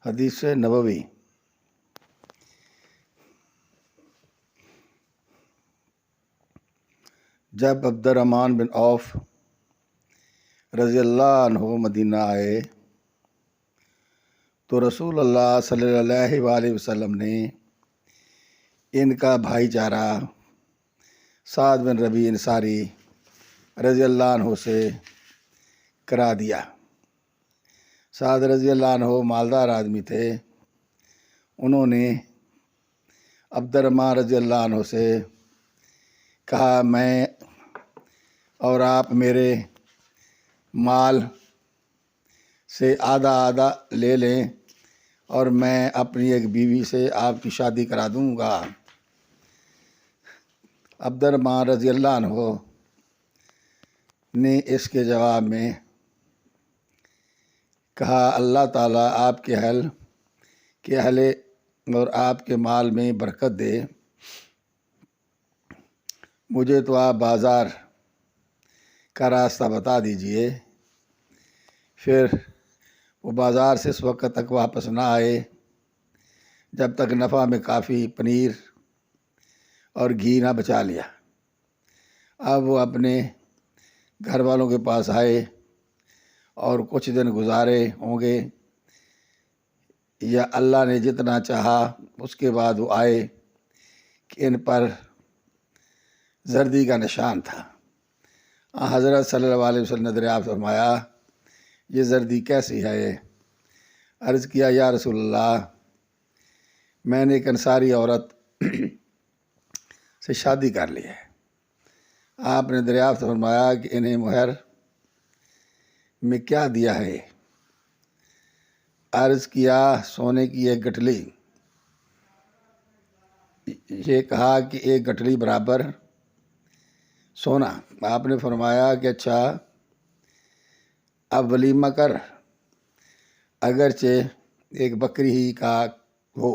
حدیث نبوی۔ جب عبد الرحمن بن عوف رضی اللہ عنہ مدینہ آئے تو رسول اللہ صلی اللہ علیہ وسلم نے ان کا بھائی چارہ سعد بن ربیع انصاری رضی اللہ عنہ سے کرا دیا۔ سعد رضی اللہ عنہ مالدار آدمی تھے۔ انہوں نے عبد الرحمن رضی اللہ عنہ سے کہا، میں اور آپ میرے مال سے آدھا آدھا لے لیں اور میں اپنی ایک بیوی سے آپ کی شادی کرا دوں گا۔ عبد الرحمن رضی اللہ عنہ نے اس کے جواب میں کہا، اللہ تعالیٰ آپ کے اہل اور آپ کے مال میں برکت دے۔ مجھے تو آپ بازار کا راستہ بتا دیجئے۔ پھر وہ بازار سے اس وقت تک واپس نہ آئے جب تک نفع میں کافی پنیر اور گھی نہ بچا لیا۔ اب وہ اپنے گھر والوں کے پاس آئے اور کچھ دن گزارے ہوں گے، یا اللہ نے جتنا چاہا اس کے بعد وہ آئے کہ ان پر زردی کا نشان تھا۔ حضرت صلی اللہ علیہ وسلم نے دریافت فرمایا، یہ زردی کیسی ہے؟ عرض کیا، یا رسول اللہ، میں نے ایک انصاری عورت سے شادی کر لی ہے۔ آپ نے دریافت فرمایا کہ انہیں مہر میں کیا دیا ہے؟ عرض کیا، سونے کی ایک گٹھلی۔ یہ کہا کہ ایک گٹھلی برابر سونا۔ آپ نے فرمایا کہ اچھا، اب ولیمہ کر، اگرچہ ایک بکری ہی کا ہو۔